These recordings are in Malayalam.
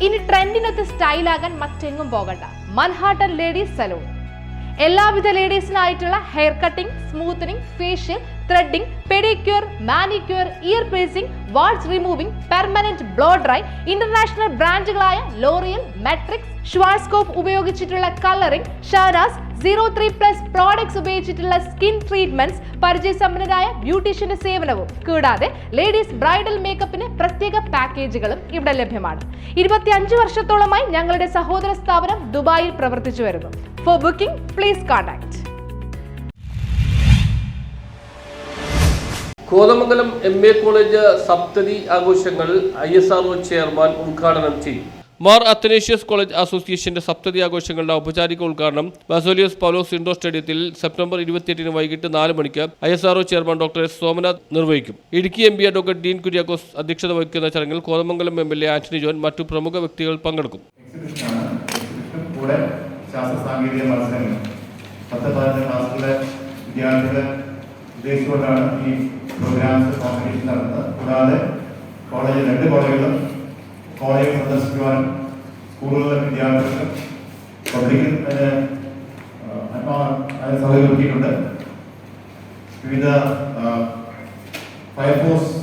ഇനി ട്രെൻഡിനൊത്ത് സ്റ്റൈലാകാൻ മറ്റെങ്ങും പോകണ്ട. Manhattan ladies salon. എല്ലാവിധ ലേഡീസിനായിട്ടുള്ള hair cutting, smoothening, facial, threading, pedicure, manicure, ear piercing, warts removing, permanent blow dry, international ബ്രാൻഡുകളായ ലോറിയൽ, മെട്രിക്സ്, ഷ്വാർസ്കോപ്പ് ഉപയോഗിച്ചിട്ടുള്ള കളറിംഗ്, ഷാനാസ് 03+ പ്രോഡക്ട്സ് ഉപയോഗിച്ചിട്ടുള്ള സ്കിൻ ട്രീറ്റ്മെന്റ്സ്, പരിചയസമ്പന്നരായ ബ്യൂട്ടീഷ്യന്റെ സേവനവും കൂടാതെ ലേഡീസ് ബ്രൈഡൽ മേക്കപ്പിന് പ്രത്യേക പാക്കേജുകളും ഇവിടെ ലഭ്യമാണ്. 25 വർഷത്തോളമായി ഞങ്ങളുടെ സഹോദര സ്ഥാപനം ദുബായിൽ പ്രവർത്തിച്ചു വരുന്നു. For booking please contact. Kothamangalam MA college സപ്തതി ആഘോഷങ്ങൾ ISRO ചെയർമാൻ ഉദ്ഘാടനം ചെയ്യും. മാർ അത്തനേഷ്യസ് കോളേജ് അസോസിയേഷന്റെ സപ്തതി ആഘോഷങ്ങളുടെ ഔപചാരിക ഉദ്ഘാടനം ബസേലിയോസ് പൗലോസ് ഇൻഡോർ സ്റ്റേഡിയത്തിൽ സെപ്റ്റംബർ 28 വൈകിട്ട് 4 മണിക്ക് ISRO chairman doctor S. Somanath നിർവഹിക്കും. ഇടുക്കി MP ഡോക്ടർ ഡീൻ കുര്യാക്കോസ് അധ്യക്ഷത വഹിക്കുന്ന ചടങ്ങിൽ കോതമംഗലം MLA ആന്റണി ജോൺ മറ്റു പ്രമുഖ വ്യക്തികൾ പങ്കെടുക്കും. ശാസ്ത്ര സാങ്കേതിക മത്സരങ്ങൾ 10-12 ക്ലാസ്സിലെ വിദ്യാർത്ഥികളെ ഉദ്ദേശിച്ചുകൊണ്ടാണ് ഈ പ്രോഗ്രാംസ് കോമ്പറ്റീഷൻ നടത്തുന്നത്. കൂടാതെ കോളേജിൽ 2 കോളേജുകളും കോളേജ് സന്ദർശിക്കുവാനും സ്കൂളുകളിലെ വിദ്യാർത്ഥികൾക്ക് പബ്ലിക്കിൽ സൗകര്യമൊരുക്കിയിട്ടുണ്ട്. വിവിധ ഫയർഫോഴ്സ്,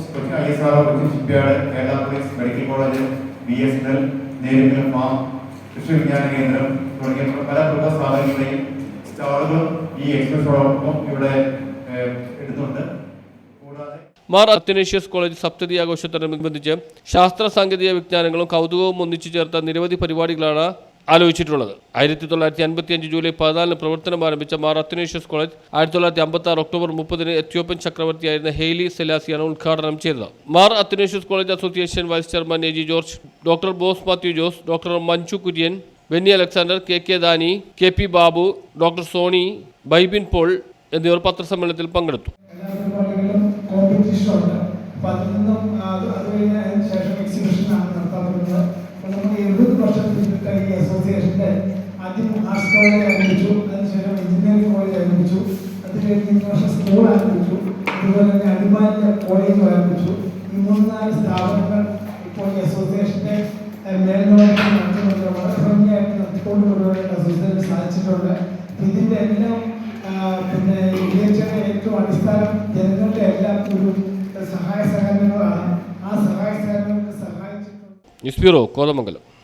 ISRO Cochin shipyard, Kerala police, medical college, BSNL, നേരിടൽ ഫാം, കൃഷി വിജ്ഞാന കേന്ദ്രം തുടങ്ങിയ പല പ്രമുഖ സ്ഥാപനങ്ങളുടെയും സ്റ്റാളുകളും ഈ എക്സ്പ്രസോടൊപ്പം ഇവിടെ എടുത്തുണ്ട്. മാർ അത്തനേഷ്യസ് കോളേജ് സപ്തതി ആഘോഷത്തോടനുബന്ധിച്ച് ശാസ്ത്ര സാങ്കേതിക വിജ്ഞാനങ്ങളും കൗതുകവും ഒന്നിച്ചു ചേർത്ത നിരവധി പരിപാടികളാണ് ആലോചിച്ചിട്ടുള്ളത്. 1955 ജൂലൈ 14 പ്രവർത്തനം ആരംഭിച്ച Mar Athanasius college 1956 October 30 Ethiopian ചക്രവർത്തിയായിരുന്ന ഹെയ്ലി സെലാസിയാണ് ഉദ്ഘാടനം ചെയ്തത്. Mar Athanasius college association vice chairman AG George, doctor Bose Mathew Jose, doctor Manju Kurian, Benny Alexander, KK Dani, KP Babu, doctor Soni, Bybin Paul എന്നിവർ പത്രസമ്മേളനത്തിൽ പങ്കെടുത്തു. കോമ്പറ്റീഷനുണ്ട്. അപ്പം അതിൽ നിന്നും അത് കഴിഞ്ഞതിന് ശേഷം എക്സിബിഷനാണ് നടത്താൻ പറ്റുന്നത്. അപ്പോൾ നമ്മൾ 70 വർഷം പിന്നിട്ട ഈ അസോസിയേഷൻ്റെ ആദ്യം ആർട്സ് കോളേജ് ആരംഭിച്ചു, അതിനുശേഷം എഞ്ചിനീയറിംഗ് കോളേജ് ആരംഭിച്ചു, അത് കഴിഞ്ഞ് ഇന്റർനാഷണൽ സ്കൂൾ ആരംഭിച്ചു, അതുപോലെ തന്നെ അടിമാലിൻ്റെ കോളേജ് ആരംഭിച്ചു. ഈ 3-4 സ്ഥാപനങ്ങൾ ഇപ്പോൾ ഈ അസോസിയേഷൻ്റെ മേൽനോട്ടം നടത്തുന്നുണ്ട്. വളരെ ഭംഗിയായിട്ട് നടത്തിക്കൊണ്ട് കൊണ്ടുപോകാനായിട്ട് അസോസിയേഷന് സാധിച്ചിട്ടുണ്ട്. ഇതിൻ്റെ എല്ലാം പിന്നെ വിജയിച്ചതിൻ്റെ ഏറ്റവും അടിസ്ഥാനം ജനങ്ങളുടെ എല്ലാം ഒരു സഹായ സഹകരണങ്ങളാണ്. ആ സഹായ സഹകരണങ്ങൾക്ക് സഹായിച്ചിട്ടുണ്ട്. News bureau, Kothamangalam.